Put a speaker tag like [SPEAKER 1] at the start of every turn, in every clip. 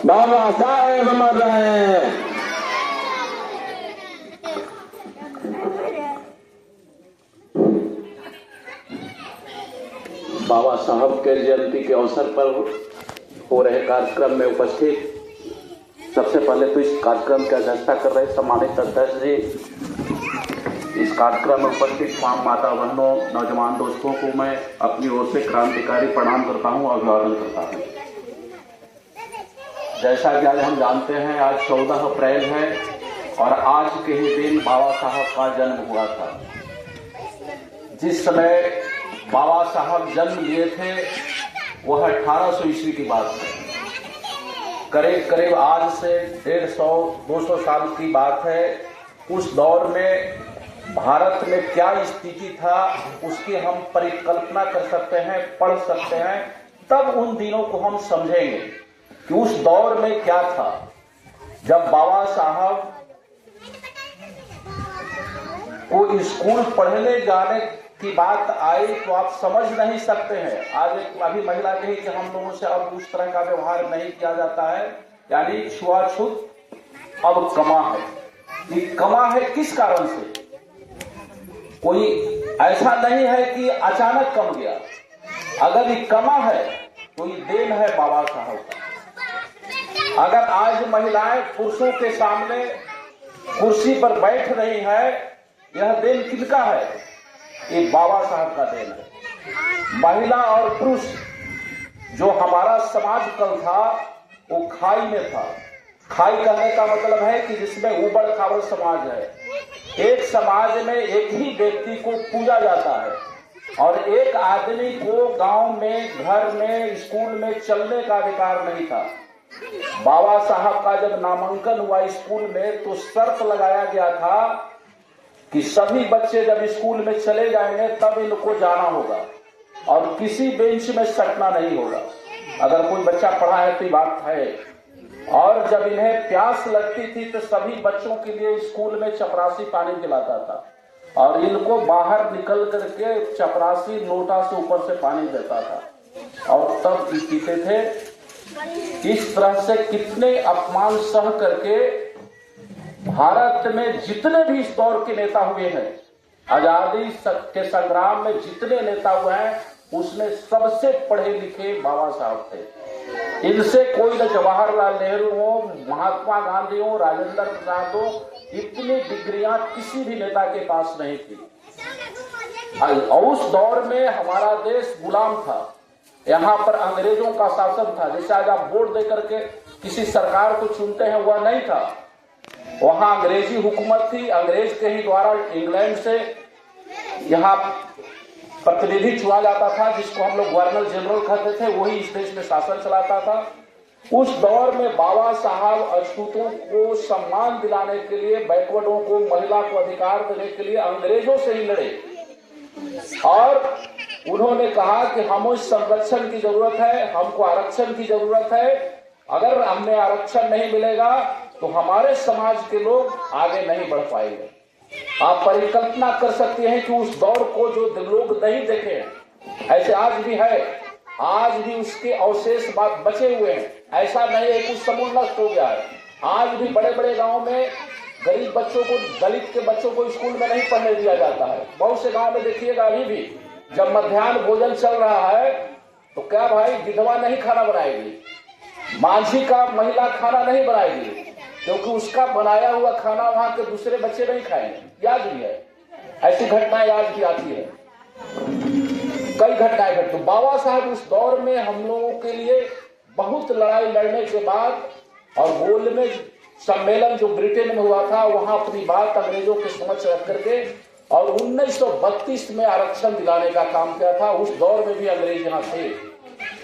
[SPEAKER 1] बाबा साहेब मर रहे हैं। बाबा साहब के जयंती के अवसर पर हो रहे कार्यक्रम में उपस्थित सबसे पहले तो इस कार्यक्रम की अध्यक्षता कर रहे सम्मानित अध्यक्ष जी, इस कार्यक्रम में उपस्थित तमाम माता बहनों, नौजवान दोस्तों को मैं अपनी ओर से क्रांतिकारी प्रणाम करता हूं, अभिवादन करता हूं। जैसा कि आज हम जानते हैं, आज 14 अप्रैल है और आज के ही दिन बाबा साहब का जन्म हुआ था। जिस समय बाबा साहब जन्म लिए थे वह 1800 ईस्वी की बात है। करीब करीब आज से 150-200 साल की बात है। उस दौर में भारत में क्या स्थिति था उसकी हम परिकल्पना कर सकते हैं, पढ़ सकते हैं, तब उन दिनों को हम समझेंगे कि उस दौर में क्या था। जब बाबा साहब को स्कूल पढ़ने जाने की बात आई तो आप समझ नहीं सकते हैं। आज अभी महिला कही कि हम लोगों से अब उस तरह का व्यवहार नहीं किया जाता है, यानी छुआछूत अब कमा है। ये कमा है किस कारण से? कोई ऐसा नहीं है कि अचानक कम गया। अगर ये कमा है तो ये देन है बाबा साहब का। अगर आज महिलाएं पुरुषों के सामने कुर्सी पर बैठ रही है, यह देन किसका है? ये बाबा साहब का देन है। महिला और पुरुष जो हमारा समाज कल था वो खाई में था। खाई कहने का मतलब है कि जिसमें उबड़ खाबड़ समाज है। एक समाज में एक ही व्यक्ति को पूजा जाता है और एक आदमी को गांव में, घर में, स्कूल में चलने का अधिकार नहीं था। बाबा साहब का जब नामांकन हुआ स्कूल में तो शर्त लगाया गया था कि सभी बच्चे जब स्कूल में चले जाएंगे तब इनको जाना होगा और किसी बेंच में सटना नहीं होगा। अगर कोई बच्चा पढ़ा है तो ये बात है। और जब इन्हें प्यास लगती थी तो सभी बच्चों के लिए स्कूल में चपरासी पानी पिलाता था और इनको बाहर निकल करके चपरासी लोटा से ऊपर से पानी देता था और तब पीते थे। इस तरह से कितने अपमान सह करके भारत में जितने भी इस दौर के नेता हुए हैं, आजादी के संग्राम में जितने नेता हुए हैं, उसमें सबसे पढ़े लिखे बाबा साहब थे। इनसे कोई न जवाहरलाल नेहरू हो, महात्मा गांधी हो, राजेंद्र प्रसाद हो, इतनी डिग्रियां किसी भी नेता के पास नहीं थी। और उस दौर में हमारा देश गुलाम था। यहाँ पर अंग्रेजों का शासन था। जैसे आज आप वोट दे करके किसी सरकार को चुनते हैं, वह नहीं था। वहां अंग्रेजी हुकूमत थी। अंग्रेज के ही द्वारा इंग्लैंड से यहाँ प्रतिनिधि चुना जाता था, जिसको हम लोग गवर्नर जनरल कहते थे। वही इस देश में शासन चलाता था। उस दौर में बाबा साहब अछूतों को सम्मान दिलाने के लिए, बैकवर्डों को, महिला को अधिकार देने के लिए अंग्रेजों से ही लड़े और उन्होंने कहा कि हमको संरक्षण की जरूरत है, हमको आरक्षण की जरूरत है। अगर हमें आरक्षण नहीं मिलेगा तो हमारे समाज के लोग आगे नहीं बढ़ पाएंगे। आप परिकल्पना कर सकते हैं कि उस दौर को जो लोग नहीं देखे हैं, ऐसे आज भी है। आज भी उसके अवशेष बात बचे हुए हैं। ऐसा नहीं है कि कुछ समूल नष्ट हो गया है। आज भी बड़े बड़े गांव में गरीब बच्चों को, दलित के बच्चों को स्कूल में नहीं पढ़ने दिया जाता है। बहुत से गांव में देखिएगा अभी भी जब मध्याह्न भोजन चल रहा है तो क्या भाई, विधवा नहीं खाना बनाएगी, मांझी का महिला खाना नहीं बनाएगी, क्योंकि उसका बनाया हुआ खाना वहां के दूसरे बच्चे नहीं खाएंगे। याद भी है, ऐसी घटनाएं आज भी आती है, कई घटनाएं घटती। तो बाबा साहब उस दौर में हम लोगों के लिए बहुत लड़ाई लड़ने के बाद और गोलमेज सम्मेलन जो ब्रिटेन में हुआ था, वहां अपनी बात अंग्रेजों के समक्ष रख करके और 1932 में आरक्षण दिलाने का काम किया था। उस दौर में भी अंग्रेज यहाँ थे।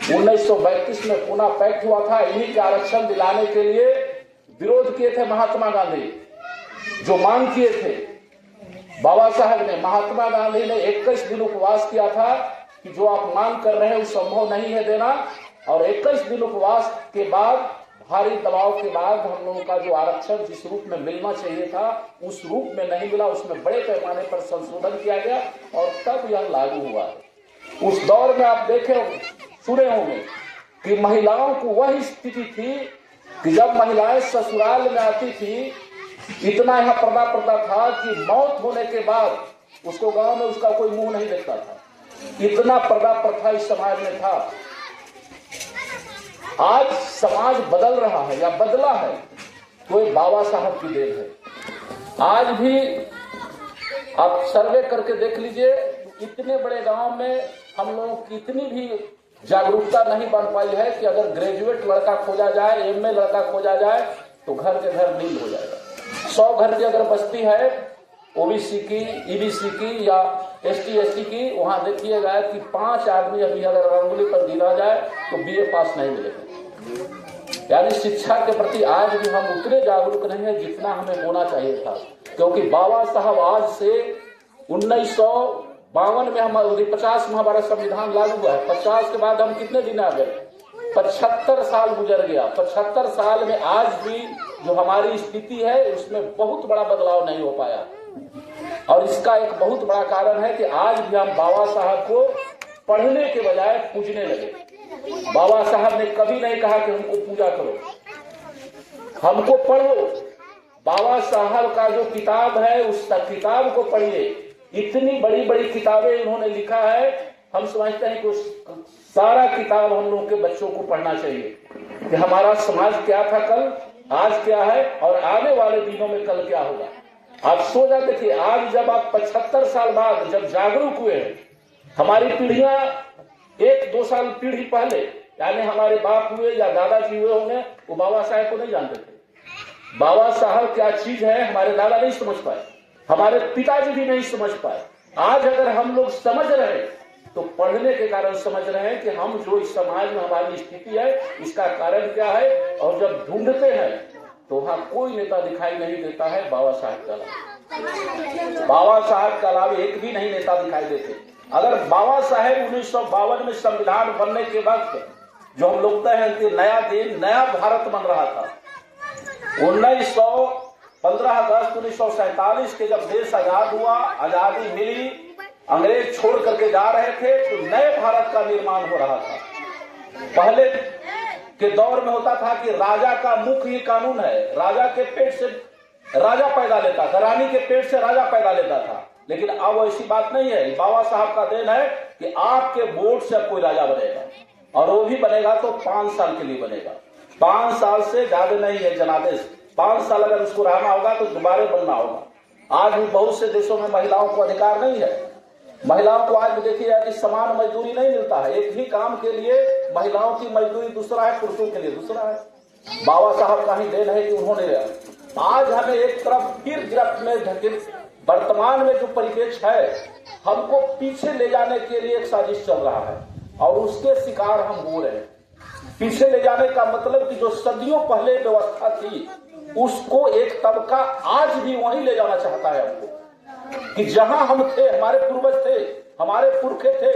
[SPEAKER 1] 1932 में पुणे पैक्ट हुआ था। इन्हीं के आरक्षण दिलाने के लिए विरोध किए थे महात्मा गांधी, जो मांग किए थे बाबा साहब ने। महात्मा गांधी ने 21 दिन उपवास किया था कि जो आप मांग कर रहे हैं वो संभव नहीं है देना। और 21 दिन उपवास के बाद, भारी दबाव के बाद हम लोगों का जो आरक्षण जिस रूप में मिलना चाहिए था उस रूप में नहीं मिला। उसमें बड़े पैमाने पर संशोधन किया गया और तब यह लागू हुआ। उस दौर में आप देखे, सुने होंगे कि महिलाओं को वह स्थिति थी कि जब महिलाएं ससुराल में आती थी, इतना यहाँ पर्दा पड़ता था कि मौत होने के बाद उसको गांव में उसका कोई मुंह नहीं देखता था। इतना पर्दा प्रथा इस समाज में था। आज समाज बदल रहा है या बदला है तो ये बाबा साहब की देन है। आज भी आप सर्वे करके देख लीजिए, इतने बड़े गांव में हम लोगों की इतनी भी जागरूकता नहीं बन पाई है कि अगर ग्रेजुएट लड़का खोजा जाए, एमए लड़का खोजा जाए तो घर के घर नील हो जाएगा। 100 घर की अगर बस्ती है ओबीसी की, ईबीसी की या एसटी एसटी की, वहां देखिएगा कि 5 आदमी अभी अगर रंगोली पर गिना जाए तो बीए पास नहीं मिलेगा। यानी शिक्षा के प्रति आज भी हम उतने जागरूक नहीं है जितना हमें होना चाहिए था। क्योंकि बाबा साहब आज से 1952 में हम 50 में हमारा संविधान लागू हुआ है। 50 के बाद हम कितने दिन आ गए? 75 साल गुजर गया। 75 साल में आज भी जो हमारी स्थिति है उसमें बहुत बड़ा बदलाव नहीं हो पाया। और इसका एक बहुत बड़ा कारण है कि आज भी हम बाबा साहब को पढ़ने के बजाय पूजने लगे। बाबा साहब ने कभी नहीं कहा कि हमको पूजा करो, हमको पढ़ो। बाबा साहब का जो किताब है उस किताब को पढ़िए। इतनी बड़ी बड़ी किताबें इन्होंने लिखा है, हम समझते हैं कि सारा किताब हम लोगों के बच्चों को पढ़ना चाहिए कि हमारा समाज क्या था कल, आज क्या है और आने वाले दिनों में कल क्या होगा। आप सोचा देखिए, आज जब आप 75 साल बाद जब जागरूक हुए हैं, हमारी पीढ़ियां 1-2 साल पीढ़ी पहले यानी हमारे बाप हुए या दादाजी हुए होंगे, वो बाबा साहब को नहीं जानते थे। बाबा साहब क्या चीज है हमारे दादा नहीं समझ पाए, हमारे पिताजी भी नहीं समझ पाए। आज अगर हम लोग समझ रहे तो पढ़ने के कारण समझ रहे हैं कि हम जो इस समाज में हमारी स्थिति है इसका कारण क्या है। और जब ढूंढते हैं तो वहां कोई नेता दिखाई नहीं देता है बाबा साहब के अलावा। बाबा साहब के अलावा एक भी नहीं नेता दिखाई देते। अगर बाबा साहब 1952 में संविधान बनने के वक्त जो हम लोग कहते हैं कि नया दिन नया भारत बन रहा था, 15 अगस्त 1947 के जब देश आजाद हुआ, आजादी मिली, अंग्रेज छोड़ करके जा रहे थे तो नए भारत का निर्माण हो रहा था। पहले के दौर में होता था कि राजा का मुख्य ही कानून है, राजा के पेट से राजा पैदा लेता था, रानी के पेट से राजा पैदा लेता था। लेकिन अब ऐसी बात नहीं है। बाबा साहब का देन है कि आपके वोट से कोई राजा बनेगा और वो भी बनेगा तो 5 साल के लिए बनेगा। 5 साल से ज्यादा नहीं है जनादेश। 5 साल अगर उसको रहना होगा तो दोबारा बनना होगा। आज भी बहुत से देशों में महिलाओं को अधिकार नहीं है। महिलाओं को आज भी देखिए कि समान मजदूरी नहीं मिलता है। एक ही काम के लिए महिलाओं की मजदूरी दूसरा है, पुरुषों के लिए दूसरा है। बाबा साहब का ही देन है कि उन्होंने आज हमें एक तरफ फिर गिरफ्त में ढकेल, वर्तमान में जो परिप्रेक्ष्य है हमको पीछे ले जाने के लिए एक साजिश चल रहा है और उसके शिकार हम हो रहे हैं। पीछे ले जाने का मतलब कि जो सदियों पहले व्यवस्था थी उसको एक तबका आज भी वहीं ले जाना चाहता है हमको, कि जहां हम थे, हमारे पूर्वज थे, हमारे पुरखे थे,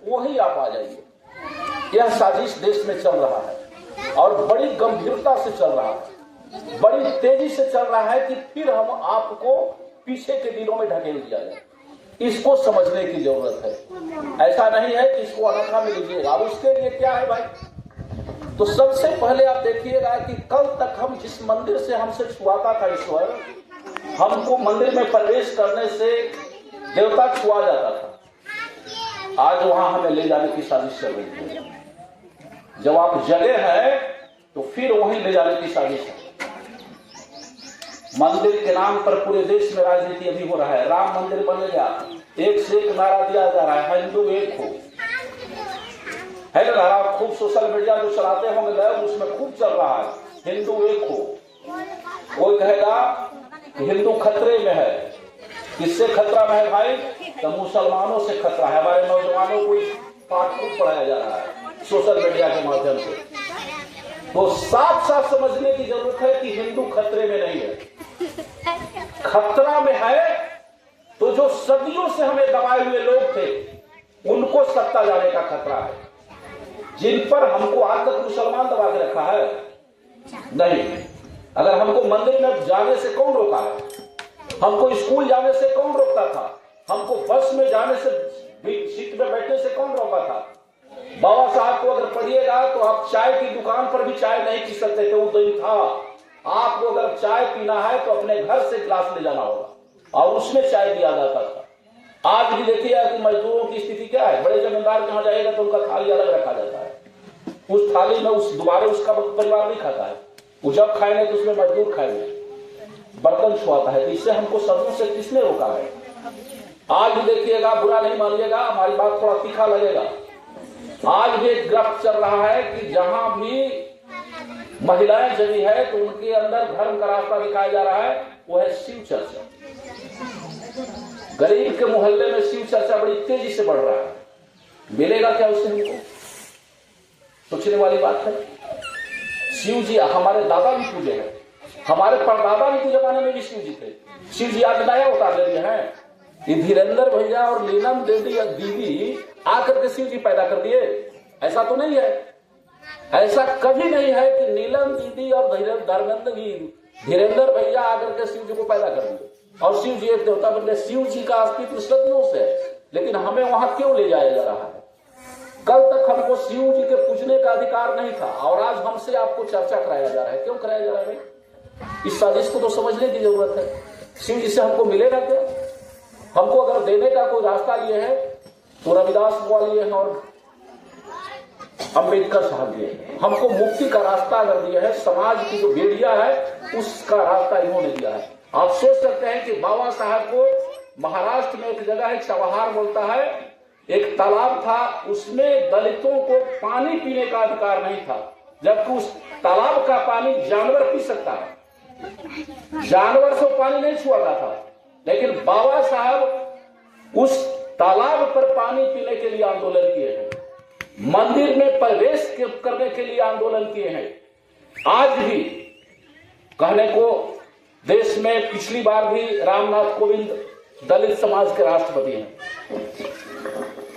[SPEAKER 1] वहीं आप आ जाइए। यह साजिश देश में चल रहा है और बड़ी गंभीरता से चल रहा है, बड़ी तेजी से चल रहा है कि फिर हम आपको पीछे के दिनों में ढकेल दिया जाए। इसको समझने की जरूरत है। ऐसा नहीं है कि इसको अनोखा में लीजिएगा। उसके लिए क्या है भाई, तो सबसे पहले आप देखिएगा कि कल तक हम जिस मंदिर से हमसे छुआता था ईश्वर, हमको मंदिर में प्रवेश करने से देवता छुआ जाता था, आज वहां हमें ले जाने की साजिश चल रही है। जब आप जगे हैं तो फिर वहीं ले जाने की साजिश है। मंदिर के नाम पर पूरे देश में राजनीति अभी हो रहा है। राम मंदिर बनेगा, एक से एक नारा दिया जा रहा है, हिंदू एक हो, है ना नारा। खूब सोशल मीडिया जो चलाते होंगे उसमें खूब चल रहा है, हिंदू एक हो। कोई कहेगा हिंदू खतरे में है। किससे खतरा में है भाई? तो मुसलमानों से खतरा है। हमारे नौजवानों को पाठ खूब पढ़ाया जा रहा है सोशल मीडिया के माध्यम से। तो साफ साफ समझने की जरूरत है कि हिंदू खतरे में नहीं है, खतरा में है तो जो सदियों से हमें दबाए हुए लोग थे उनको सत्ता जाने का खतरा है, जिन पर हमको आज तक मुसलमान दबा के रखा है। नहीं, अगर हमको मंदिर में जाने से कौन रोका है? हमको स्कूल जाने से कौन रोकता था? हमको बस में जाने से, सीट में बैठने से कौन रोका था? बाबा साहब को अगर पढ़िएगा तो आप चाय की दुकान पर भी चाय नहीं पी सकते थे, वो दिन था। आपको अगर चाय पीना है तो अपने घर से गिलास ले जाना होगा और उसमें चाय दिया जाता था। आज भी देखिए कि मजदूरों की स्थिति क्या है। बड़े जमींदार के यहाँ जाएगा तो उनका थाली अलग रखा जाता है, उस थाली में उस दोबारा उसका परिवार नहीं खाता है, वो जब खाएंगे तो उसमें मजदूर खाएंगे, बर्तन छुआता है। इससे हमको सदियों से किसने रोका है? आज भी देखिएगा, बुरा नहीं मानिएगा, हमारी बात थोड़ा तीखा लगेगा, आज भी एक ग्रफ्त चल रहा है कि जहां भी महिलाएं जमी है तो उनके अंदर धर्म का रास्ता दिखाया जा रहा है, वो है शिव चर्चा। गरीब के मोहल्ले में शिव चर्चा बड़ी तेजी से बढ़ रहा है। मिलेगा क्या उससे हमको? सोचने वाली बात है। शिव जी हमारे दादा भी पूजे हैं, हमारे परदादा भी के जमाने में भी शिव जी थे। शिव जी आज नया उतार ले हैं। ये धीरेन्द्र भैया और नीलम देवी या दीदी आकर के शिव जी पैदा कर दिए, ऐसा तो नहीं है। ऐसा कभी नहीं है कि नीलम दीदी और धीरेन्द्र भैया आकर के शिव जी को पैदा कर दिए और शिव जी एक देवता बन गए। शिव जी का अस्तित्व सदियों से है, लेकिन हमें वहां क्यों ले जाया जा रहा है? कल तक हमको शिव जी के पूजने का अधिकार नहीं था और आज हमसे आपको चर्चा कराया जा रहा है। क्यों कराया जा रहा है? इस साजिश को तो समझने की जरूरत है। शिव जी से हमको मिलेगा क्या? हमको अगर देने का कोई रास्ता लिए है तो रविदास बुआ लिए हैं और अम्बेडकर साहब दिए हैं। हमको मुक्ति का रास्ता अगर दिया है, समाज की जो बेड़िया है उसका रास्ता इन्होंने दिया है। आप सोच सकते हैं कि बाबा साहब को महाराष्ट्र में एक जगह है, चवाहार बोलता है, एक तालाब था, उसमें दलितों को पानी पीने का अधिकार नहीं था, जबकि उस तालाब का पानी जानवर पी सकता है। जानवर से पानी नहीं छुआता था, लेकिन बाबा साहब उस तालाब पर पानी पीने के लिए आंदोलन किए हैं, मंदिर में प्रवेश करने के लिए आंदोलन किए हैं। आज भी कहने को देश में पिछली बार भी रामनाथ कोविंद दलित समाज के राष्ट्रपति हैं।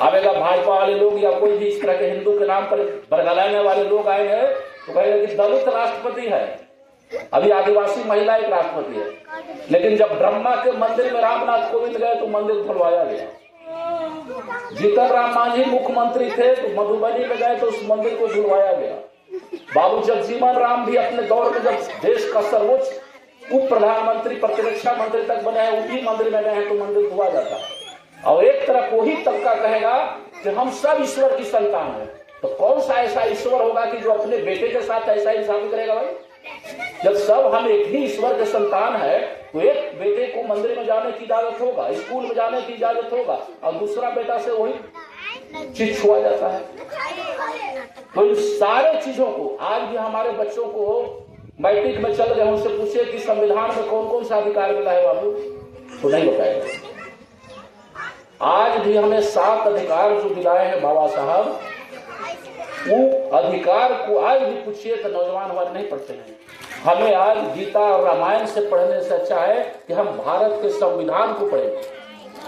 [SPEAKER 1] आवेगा भाजपा वाले लोग या कोई भी इस तरह के हिंदू के नाम पर बरगलाने वाले लोग आए हैं तो कहेंगे कि दलित राष्ट्रपति है। अभी आदिवासी महिला एक राष्ट्रपति है, लेकिन जब ब्रह्मा के मंदिर में रामनाथ कोविंद गए तो मंदिर धुलवाया गया। जीतन राम मांझी मुख्यमंत्री थे तो मधुबनी में गए तो उस मंदिर को धुलवाया गया। बाबू जगजीवन राम भी अपने दौर में जब देश का सर्वोच्च उप प्रधानमंत्री प्रतिरक्षा मंत्री तक बने हैं, उसी मंदिर में गए हैं तो मंदिर धुआ जाता है। और एक तरफ वही तबका कहेगा कि हम सब ईश्वर की संतान है, तो कौन सा ऐसा ईश्वर होगा कि जो अपने बेटे के साथ ऐसा इंसाफी करेगा? भाई, जब सब हम एक ही ईश्वर के संतान है तो एक बेटे को मंदिर में जाने की इजाजत होगा, स्कूल में जाने की इजाजत होगा, और दूसरा बेटा से वही चीज छुआ जाता है। तो इन सारे चीजों को आज भी हमारे बच्चों को मैट्रिक में चल गए, उनसे पूछे कि संविधान में कौन कौन सा अधिकार मिला है बाबू, तो नहीं बताएगा। आज भी हमें 7 अधिकार जो दिलाए हैं बाबा साहब, वो अधिकार को आज भी पूछिए तो नौजवान हमारे नहीं पढ़ते हैं। हमें आज गीता और रामायण से पढ़ने से अच्छा है कि हम भारत के संविधान को पढ़ें।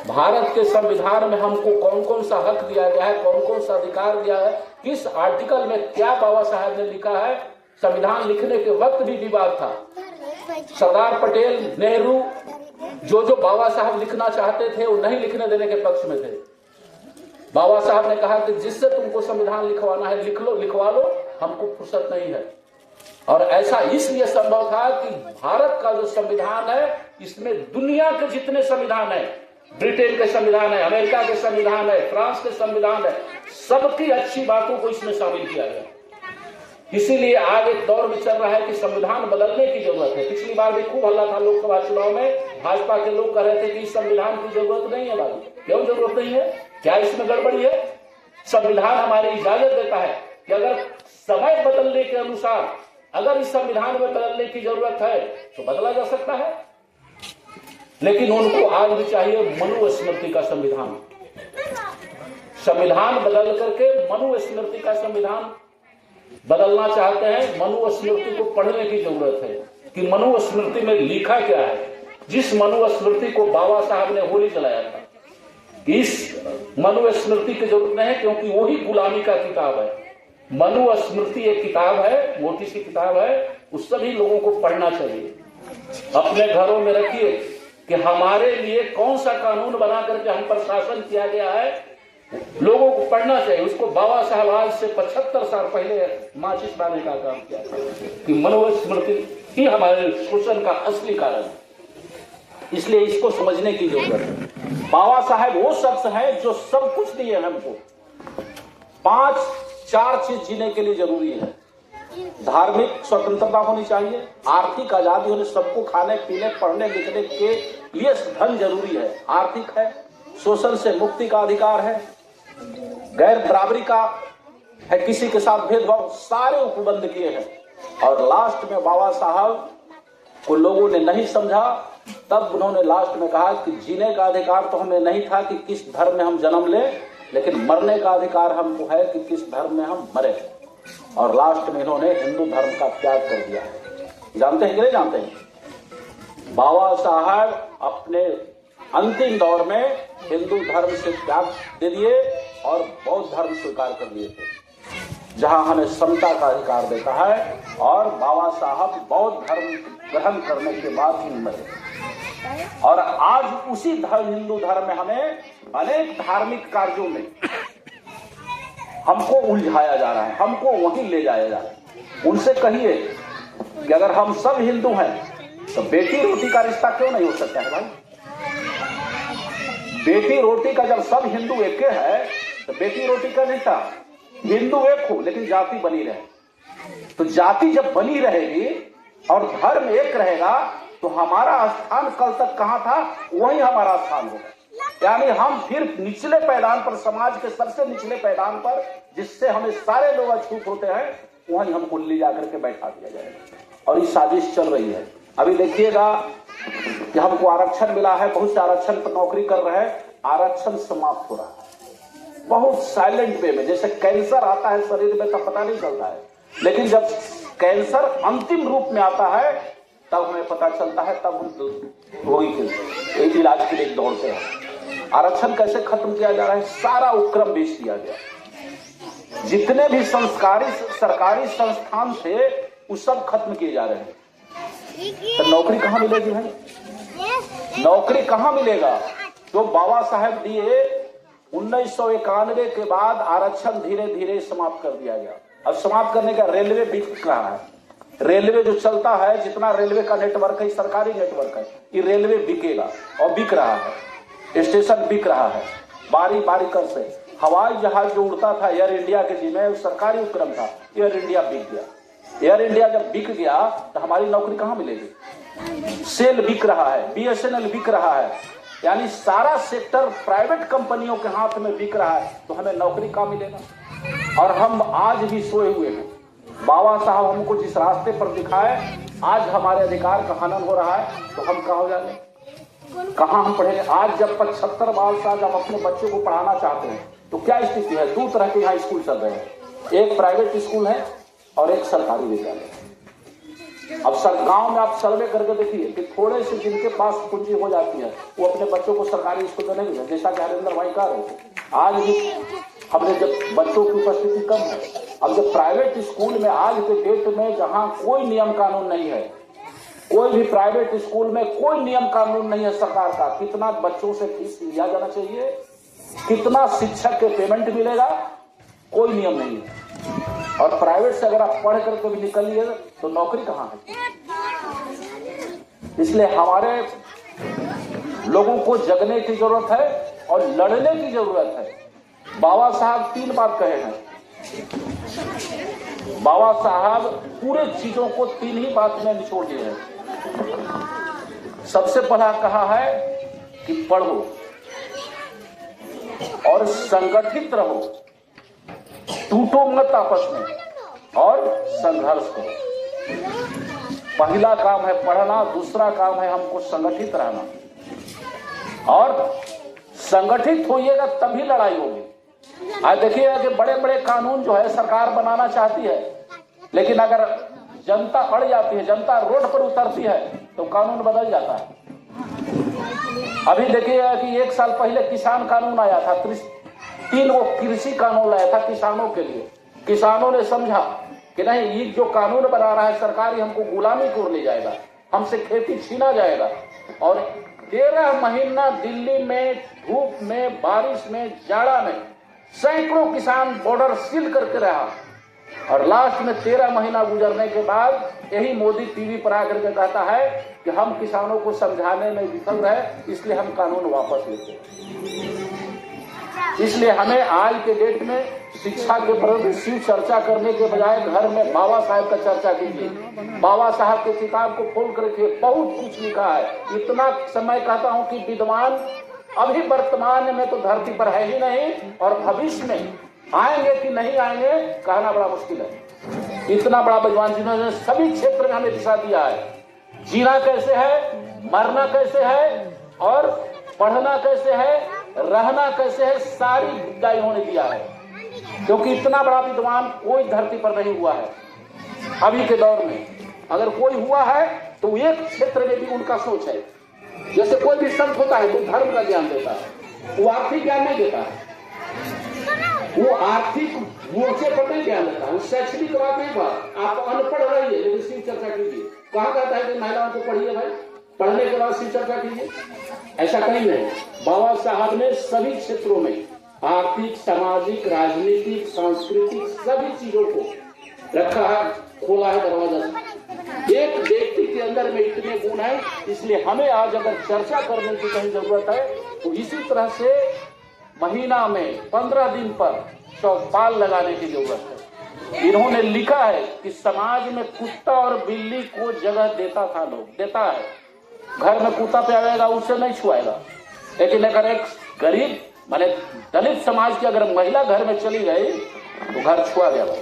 [SPEAKER 1] भारत के संविधान में हमको कौन कौन सा हक दिया गया है, कौन कौन सा अधिकार दिया है, किस आर्टिकल में क्या बाबा साहब ने लिखा है। संविधान लिखने के वक्त भी विवाद था। सरदार पटेल, नेहरू जो बाबा साहब लिखना चाहते थे वो नहीं लिखने देने के पक्ष में थे। बाबा साहब ने कहा कि जिससे तुमको संविधान लिखवाना है लिख लो, लिखवा लो, हमको फुर्सत नहीं है। और ऐसा इसलिए संभव था कि भारत का जो संविधान है इसमें दुनिया के जितने संविधान है, ब्रिटेन के संविधान है, अमेरिका के संविधान है, फ्रांस के संविधान है, सबकी अच्छी बातों को इसमें शामिल किया गया। इसीलिए आज एक दौर में चल रहा है कि संविधान बदलने की जरूरत है। पिछली बार भी खूब हल्ला था लोकसभा चुनाव में, भाजपा के लोग कह रहे थे कि इस संविधान की जरूरत नहीं है। भाई, क्यों जरूरत नहीं है? क्या इसमें गड़बड़ी है? संविधान हमारी इजाजत देता है कि अगर समय बदलने के अनुसार अगर इस संविधान में बदलने की जरूरत है तो बदला जा सकता है। लेकिन उनको आज भी चाहिए मनुस्मृति का संविधान। संविधान बदल करके मनुस्मृति का संविधान बदलना चाहते हैं। मनुस्मृति को पढ़ने की जरूरत है कि मनुस्मृति में लिखा क्या है। जिस मनुस्मृति को बाबा साहब ने होली जलाया था, इस मनुस्मृति की जरूरत नहीं है, क्योंकि वही गुलामी का किताब है। मनुस्मृति एक किताब है, मोटी सी किताब है, उस सभी लोगों को पढ़ना चाहिए। अपने घरों में रखिए कि हमारे लिए कौन सा कानून बना करके हम पर शासन किया गया है, लोगों को पढ़ना चाहिए। उसको बाबा साहब आज से 75 साल पहले माचिस लाने का काम किया था कि मनोस्मृति ही हमारे शोषण का असली कारण है। इसलिए इसको समझने की जरूरत है। बाबा साहब वो शख्स है जो सब कुछ दिए हमको। 4 चीज जीने के लिए जरूरी है। धार्मिक स्वतंत्रता होनी चाहिए, आर्थिक आजादी होनी, सबको खाने पीने पढ़ने लिखने के लिए धन जरूरी है, आर्थिक है, शोषण से मुक्ति का अधिकार है, गैर बराबरी का है, किसी के साथ भेदभाव, सारे उपबंध किए हैं। और लास्ट में बाबा साहब को लोगों ने नहीं समझा, तब उन्होंने लास्ट में कहा कि जीने का अधिकार तो हमें नहीं था कि किस धर्म में हम जन्म लें, लेकिन मरने का अधिकार हमको है कि किस धर्म में हम मरे। और लास्ट में इन्होंने हिंदू धर्म का त्याग कर दिया है। जानते हैं कि नहीं जानते हैं? बाबा साहब अपने अंतिम दौर में हिंदू धर्म से त्याग दे दिए और बौद्ध धर्म स्वीकार कर लिए थे, जहां हमें समता का अधिकार देता है। और बाबा साहब बौद्ध धर्म ग्रहण करने के बाद ही मरे। और आज उसी धर्म हिंदू धर्म में हमें अनेक धार्मिक कार्यों में हमको उलझाया जा रहा है, हमको वहीं ले जाया जा रहा है। उनसे कहिए कि अगर हम सब हिंदू हैं तो बेटी रोटी का रिश्ता क्यों नहीं हो सकता है भाई? बेटी रोटी का जब सब हिंदू एक है तो बेटी रोटी का रिश्ता, हिंदू एक हो लेकिन जाति बनी रहे। तो जाति जब बनी रहेगी और धर्म एक रहेगा तो हमारा स्थान कल तक कहां था, वही हमारा स्थान होगा। यानी हम फिर निचले पैदान पर, समाज के सबसे निचले पैदान पर, जिससे हमें सारे लोग अछूत होते हैं, वहीं हमको ले जाकर के बैठा दिया जाएगा। और ये साजिश चल रही है। अभी देखिएगा कि हमको आरक्षण मिला है, बहुत से आरक्षण पर नौकरी कर रहे हैं, आरक्षण समाप्त हो रहा है बहुत साइलेंट वे में। जैसे कैंसर आता है शरीर में तब पता नहीं चलता है, लेकिन जब कैंसर अंतिम रूप में आता है तब हमें पता चलता है, तब हम रोगी के इलाज के लिए दौड़ते हैं। आरक्षण कैसे खत्म किया जा रहा है? सारा उपक्रम बेच दिया गया। जितने भी सरकारी संस्थान थे वो सब खत्म किए जा रहे हैं। तो नौकरी कहां मिलेगी भाई? नौकरी कहां मिलेगा? जो बाबा साहब दिए 1991 के बाद आरक्षण धीरे धीरे समाप्त कर दिया गया। अब समाप्त करने का रेलवे बिक रहा है। रेलवे जो चलता है, जितना रेलवे का नेटवर्क है, सरकारी नेटवर्क है, ये रेलवे बिकेगा और बिक रहा है। स्टेशन बिक रहा है बारी बारी कर से। हवाई जहाज जो उड़ता था एयर इंडिया के जिम्मे, सरकारी उपक्रम था, एयर इंडिया बिक गया। एयर इंडिया जब बिक गया तो हमारी नौकरी कहां मिलेगी? सेल बिक रहा है, BSNL बिक रहा है, यानी सारा सेक्टर प्राइवेट कंपनियों के हाथ में बिक रहा है, तो हमें नौकरी कहां मिलेगा? और हम आज भी सोए हुए हैं। बाबा साहब हमको जिस रास्ते पर दिखाए, आज हमारे अधिकार का हनन हो रहा है, तो हम कहां जाने, कहां हम पढ़ेंगे? आज जब 75 साल जब अपने बच्चों को पढ़ाना चाहते हैं तो क्या स्थिति है? 2 तरह के यहाँ स्कूल चल रहे हैं, एक प्राइवेट स्कूल है और एक सरकारी विद्यालय। अब गांव में आप सर्वे करके देखिए कि थोड़े से जिनके पास पूंजी हो जाती है वो अपने बच्चों को सरकारी स्कूल में नहीं, जैसा कि हरिंदर भाई कह रहे थे। आज भी हमने जब बच्चों की उपस्थिति कम है, अब जब प्राइवेट स्कूल में आज के डेट में जहां कोई नियम कानून नहीं है, कोई भी प्राइवेट स्कूल में कोई नियम कानून नहीं है सरकार का, कितना बच्चों से फीस लिया जाना चाहिए, कितना शिक्षक के पेमेंट मिलेगा, कोई नियम नहीं है। और प्राइवेट से अगर आप पढ़ करके भी निकलिए तो नौकरी कहां है? इसलिए हमारे लोगों को जगने की जरूरत है और लड़ने की जरूरत है। बाबा साहब 3 बात कहे हैं। बाबा साहब पूरे चीजों को 3 ही बात में निचोड़ दिए हैं। सबसे पहला कहा है कि पढ़ो और संगठित रहो, टूटो मत आपस में और संघर्ष करो। पहला काम है पढ़ना, दूसरा काम है हमको संगठित रहना। और संगठित होइएगा तभी लड़ाई होगी। आज देखिएगा कि बड़े बड़े कानून जो है सरकार बनाना चाहती है, लेकिन अगर जनता अड़ जाती है, जनता रोड पर उतरती है तो कानून बदल जाता है। अभी देखिएगा कि 1 साल पहले किसान कानून आया था, 3 वो कृषि कानून लाया था किसानों के लिए। किसानों ने समझा कि नहीं, ये जो कानून बना रहा है सरकार, हमको गुलामी को ले जाएगा, हमसे खेती छीना जाएगा। और 13 महीना दिल्ली में धूप में, बारिश में, जाड़ा में सैकड़ों किसान बॉर्डर सील करके रहा, और लास्ट में 13 महीना गुजरने के बाद यही मोदी टीवी पर आकर के कहता है कि हम किसानों को समझाने में विफल रहे, इसलिए हम कानून वापस लेते हैं। इसलिए हमें आज के डेट में शिक्षा के प्रति सिर्फ चर्चा करने के बजाय घर में बाबा साहब का चर्चा कीजिए। बाबा साहब के किताब को खोल कर रखिए, बहुत कुछ लिखा है। इतना समय कहता हूं कि विद्वान अभी वर्तमान में तो धरती पर है ही नहीं, और भविष्य में आएंगे कि नहीं आएंगे कहना बड़ा मुश्किल है। इतना बड़ा विद्वान जिन्होंने सभी क्षेत्र में हमें दिशा दिया है, जीना कैसे है, मरना कैसे है, और पढ़ना कैसे है, रहना कैसे है, सारी विद्या इन्होंने दिया है। क्योंकि इतना बड़ा विद्वान कोई धरती पर नहीं हुआ है अभी के दौर में। अगर कोई हुआ है तो एक क्षेत्र में भी उनका सोच है। जैसे कोई भी संत होता है तो धर्म का ज्ञान देता है, वो आर्थिक ज्ञान नहीं देता है, वो आर्थिक मोर्चे पर नहीं ज्ञान देता है, वो शैक्षणिक बात नहीं बात। आप अनपढ़ रहिए लेकिन शिव चर्चा कीजिए। कहा कहता है कि महिलाओं को पढ़िए भाई, पढ़ने के बाद शिव चर्चा कीजिए, ऐसा कहीं नहीं। बाबा साहब ने सभी क्षेत्रों में आर्थिक, सामाजिक, राजनीतिक, सांस्कृतिक सभी चीजों को रखा है, खोला है दरवाजा। एक व्यक्ति के अंदर में इतने गुण है, इसलिए हमें आज अगर चर्चा करने की कहीं जरूरत है तो इसी तरह से महीना में 15 दिन पर चौपाल लगाने की जरूरत है। इन्होंने लिखा है कि समाज में कुत्ता और बिल्ली को जगह देता था, लोग देता है। घर में कुत्ता पे आएगा उससे नहीं छुआएगा, लेकिन अगर एक गरीब माने दलित समाज की अगर महिला घर में चली गई तो घर छुआ गया भाई।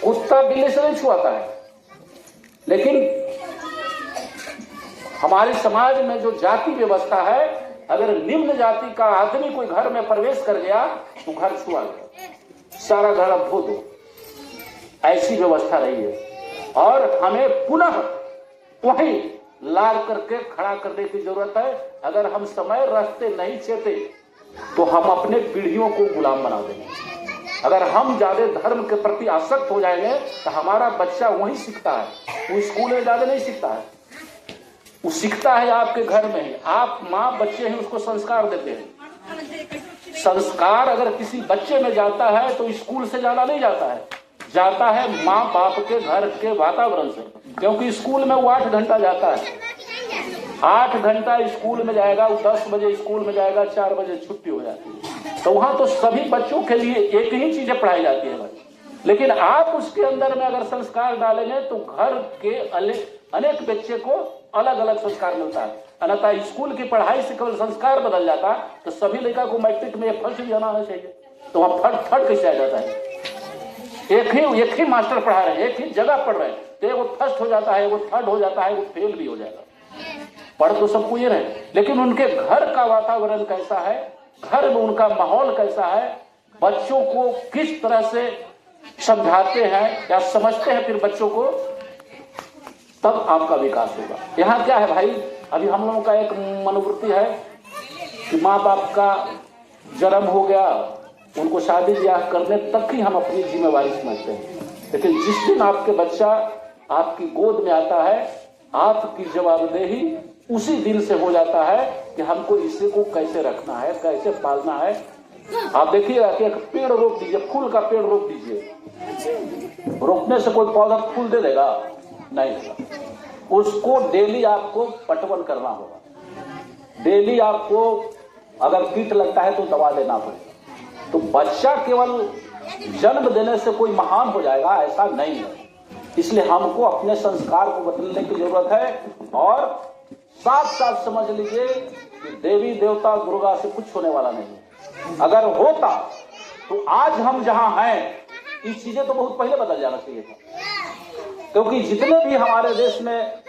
[SPEAKER 1] कुत्ता बिल्ली से नहीं छुआता है, लेकिन हमारे समाज में जो जाति व्यवस्था है, अगर निम्न जाति का आदमी कोई घर में प्रवेश कर गया तो घर छुआ गया, सारा घर अब धो दो, ऐसी व्यवस्था रही है। और हमें पुनः वहीं लार करके खड़ा करने की जरूरत है। अगर हम समय रास्ते नहीं चेते तो हम अपने पीढ़ियों को गुलाम बना देंगे। अगर हम ज्यादा धर्म के प्रति आसक्त हो जाएंगे तो हमारा बच्चा वही सीखता है, वो स्कूल में ज्यादा नहीं सीखता है, वो सीखता है आपके घर में ही। आप माँ बच्चे हैं, उसको संस्कार देते हैं। संस्कार अगर किसी बच्चे में जाता है तो स्कूल से ज्यादा नहीं जाता है, जाता है माँ बाप के घर के वातावरण से। क्योंकि स्कूल में वो 8 घंटा जाता है, 8 घंटा स्कूल में जाएगा, वो 10 बजे स्कूल में जाएगा, 4 बजे छुट्टी हो जाती है। तो वहां तो सभी बच्चों के लिए एक ही चीजें पढ़ाई जाती है भाई। लेकिन आप उसके अंदर में अगर संस्कार डालेंगे तो घर के अनेक बच्चे को अलग अलग संस्कार मिलता है। अन्यथा स्कूल की पढ़ाई से केवल संस्कार बदल जाता तो सभी लड़का को मैट्रिक में फर्स्ट भी आना चाहिए, तो वहां फट कैसे आ जाता है। एक ही मास्टर पढ़ा रहे हैं, एक ही जगह पढ़ रहे हैं, तो वो फर्स्ट हो जाता है, वो थर्ड हो जाता है, वो फेल भी हो जाएगा। पढ़ तो सबको ये रहे, लेकिन उनके घर का वातावरण कैसा है, घर में उनका माहौल कैसा है, बच्चों को किस तरह से समझाते हैं या समझते हैं फिर बच्चों को, तब आपका विकास होगा। यहाँ क्या है भाई, अभी हम लोगों का एक मनोवृत्ति है कि माँ बाप का जन्म हो गया, उनको शादी ब्याह करने तक ही हम अपनी जिम्मेवारी समझते हैं। लेकिन जिस दिन आपके बच्चा आपकी गोद में आता है, आपकी जवाबदेही उसी दिन से हो जाता है कि हमको इसे को कैसे रखना है, कैसे पालना है। आप देखिएगा कि एक पेड़ रोप दीजिए, फूल का पेड़ रोप दीजिए, रोपने से कोई पौधा फूल दे देगा? नहीं देगा। उसको डेली आपको पटवन करना होगा, डेली आपको अगर कीट लगता है तो दवा देना पड़ेगा। तो बच्चा केवल जन्म देने से कोई महान हो जाएगा ऐसा नहीं है। इसलिए हमको अपने संस्कार को बदलने की जरूरत है। और साथ साथ समझ लीजिए कि देवी देवता दुर्गा से कुछ होने वाला नहीं है। अगर होता तो आज हम जहां हैं, ये चीजें तो बहुत पहले बदल जाना चाहिए था। क्योंकि जितने भी हमारे देश में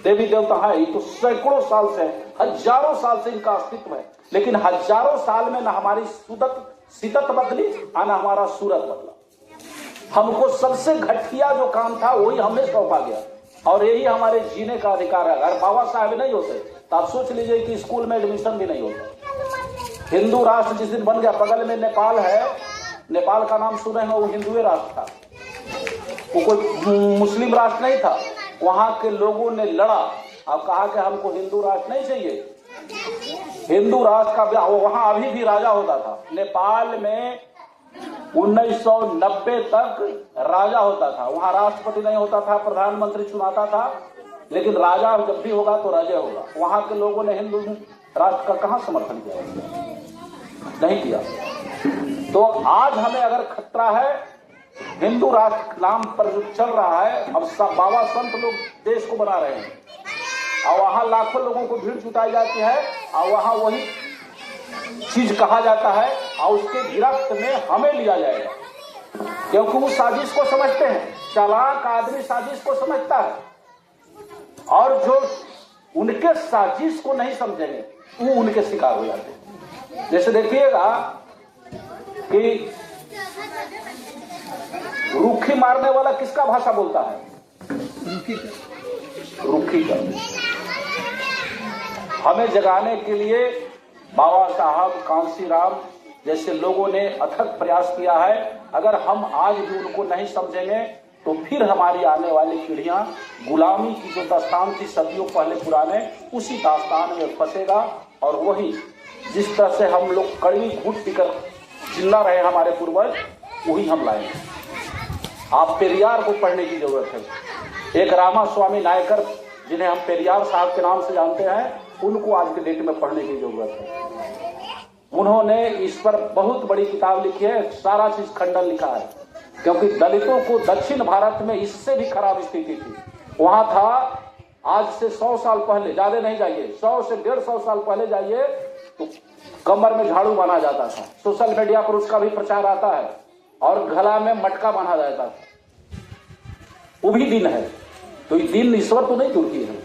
[SPEAKER 1] देवी देवता है, ये तो सैकड़ों साल से, हजारों साल से इनका अस्तित्व है। लेकिन हजारों साल में न हमारी सिदत बदली और न हमारा सूरत बदला। हमको सबसे घटिया जो काम था वही हमें सौंपा गया, और यही हमारे जीने का अधिकार है। अगर बाबा साहब नहीं होते तो आप सोच लीजिए कि स्कूल में एडमिशन भी नहीं होता। हिंदू राष्ट्र जिस दिन बन गया, बगल में नेपाल है, नेपाल का नाम सुने हैं, वो हिंदू राष्ट्र था, वो कोई मुस्लिम राष्ट्र नहीं था। वहां के लोगों ने लड़ा और कहा कि हमको हिंदू राष्ट्र नहीं चाहिए, हिंदू राष्ट्र का वहां अभी भी राजा होता था। नेपाल में 1990 तक राजा होता था, वहां राष्ट्रपति नहीं होता था, प्रधानमंत्री चुनाता था, लेकिन राजा जब भी होगा तो राजा होगा। वहां के लोगों ने हिंदू राष्ट्र का कहां समर्थन किया? नहीं किया। तो आज हमें अगर खतरा है हिंदू राष्ट्र नाम पर जो चल रहा है, अब सब बाबा संत लोग देश को बना रहे हैं और वहां लाखों लोगों को भीड़ जुटाई जाती है और वहां वही चीज कहा जाता है और उसके गिरफ्त में हमें लिया जाएगा, क्योंकि वो साजिश को समझते हैं। चालाक आदमी साजिश को समझता है और जो उनके साजिश को नहीं समझेंगे वो उनके शिकार हो जाते हैं। जैसे देखिएगा कि रूखी मारने वाला किसका भाषा बोलता है? रूखी का। हमें जगाने के लिए बाबा साहब कांसीराम जैसे लोगों ने अथक प्रयास किया है। अगर हम आज भी उनको नहीं समझेंगे तो फिर हमारी आने वाली पीढ़ियां गुलामी की जो दास्तान थी सदियों पहले पुराने, उसी दास्तान में फंसेगा और वही जिस तरह से हम लोग कड़वी घूट पीकर चिल्ला रहे हमारे पूर्वज, वही हम लाएंगे। आप पेरियार को पढ़ने की जरूरत है। एक रामास्वामी नायकर जिन्हें हम पेरियार साहब के नाम से जानते हैं, उनको आज के डेट में पढ़ने की जरूरत है। उन्होंने इस पर बहुत बड़ी किताब लिखी है, सारा चीज खंडन लिखा है, क्योंकि दलितों को दक्षिण भारत में इससे भी खराब स्थिति थी। वहां था आज से 100 साल पहले, ज्यादा नहीं जाइए, 100 से 150 साल पहले जाइए तो कमर में झाड़ू बांधा जाता था। सोशल मीडिया पर उसका भी प्रचार आता है और गला में मटका बांधा जाता था। वो भी दिन है, तो ये दिन ईश्वर तो नहीं दूर किए हैं,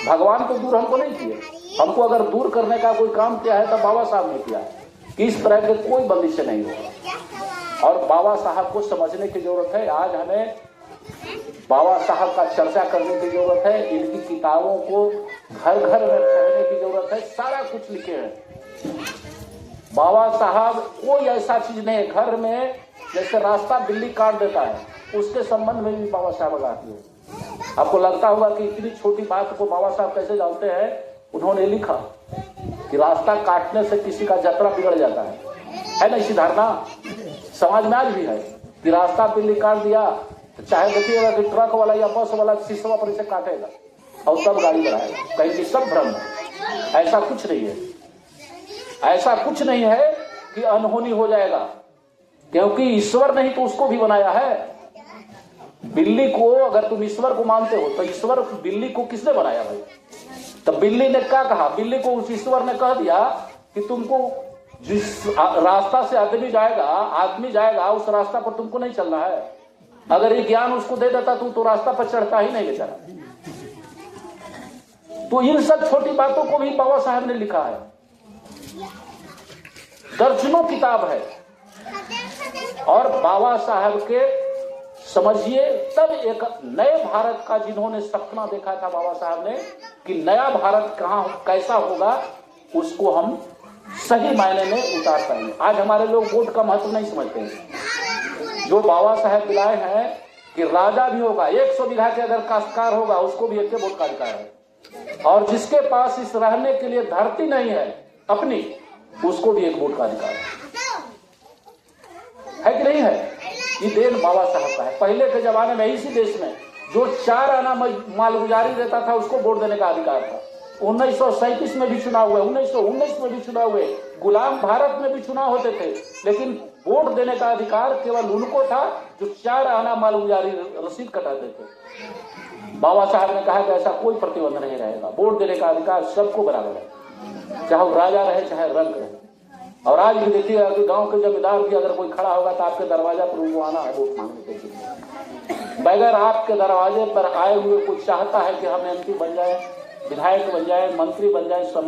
[SPEAKER 1] भगवान तो दूर हमको नहीं किए। हमको अगर दूर करने का कोई काम किया है तो बाबा साहब ने किया है। इस तरह के कोई बंदिश नहीं होगा और बाबा साहब को समझने की जरूरत है। आज हमें बाबा साहब का चर्चा करने की जरूरत है, इनकी किताबों को घर घर में पढ़ने की जरूरत है। सारा कुछ लिखे हैं बाबा साहब। कोई ऐसा चीज नहीं है घर में, जैसे रास्ता बिल्ली काट देता है, उसके संबंध में भी बाबा साहब लगाती है। आपको लगता होगा कि इतनी छोटी बात को बाबा साहब कैसे जानते हैं। उन्होंने लिखा कि रास्ता काटने से किसी का यात्रा बिगड़ जाता है ना। इसी धारणा समाज में आज भी है कि रास्ता बिल्ली काट दिया, चाहे देखिएगा कि ट्रक वाला या बस वाला शीशवा पर इसे काटेगा और तब गाड़ी बढ़ाएगा। कहीं सब भ्रम है, ऐसा कुछ नहीं है। ऐसा कुछ नहीं है कि अनहोनी हो जाएगा, क्योंकि ईश्वर नहीं तो उसको भी बनाया है। बिल्ली को अगर तुम ईश्वर को मानते हो तो ईश्वर बिल्ली को किसने बनाया भाई? तो बिल्ली ने क्या कहा? बिल्ली को उस ईश्वर ने कह दिया कि तुमको जिस रास्ता से आदमी जाएगा उस रास्ता पर तुमको नहीं चलना है। अगर ये ज्ञान उसको दे देता तो रास्ता पर चढ़ता ही नहीं बेचारा। तो इन सब छोटी बातों को भी बाबा साहब ने लिखा है, दर्जनों किताब है। और बाबा साहब के समझिए तब एक नए भारत का जिन्होंने सपना देखा था बाबा साहब ने कि नया भारत कहां कैसा होगा, उसको हम सही मायने में उतार पाएंगे। आज हमारे लोग वोट का महत्व नहीं समझते हैं। जो बाबा साहब दिलाए हैं कि राजा भी होगा, 100 बीघा के अगर काश्तकार होगा उसको भी एक वोट का अधिकार है, और जिसके पास इस रहने के लिए धरती नहीं है अपनी, उसको भी एक वोट का अधिकार है कि नहीं है? ये देन बाबा साहब का है। पहले के जमाने में इसी देश में जो 4 आना मालगुजारी देता था उसको वोट देने का अधिकार था। 1937 में भी चुनाव हुए, 1919 में भी चुनाव हुए, गुलाम भारत में भी चुनाव होते थे, लेकिन वोट देने का अधिकार केवल उनको था जो 4 आना मालगुजारी रसीद कटाते थे। बाबा साहब ने कहा कि ऐसा कोई प्रतिबंध नहीं रहेगा, वोट देने का अधिकार सबको बराबर है, चाहे वो राजा रहे चाहे रंक रहे। और आज भी देखिएगा कि गांव के जमींदार भी अगर कोई खड़ा होगा तो आपके दरवाजा पर उनको आना है वोट मांगने के लिए। बगैर आपके दरवाजे पर आए हुए कोई चाहता है कि हम MP बन जाए, विधायक बन जाए, मंत्री बन जाए, संभव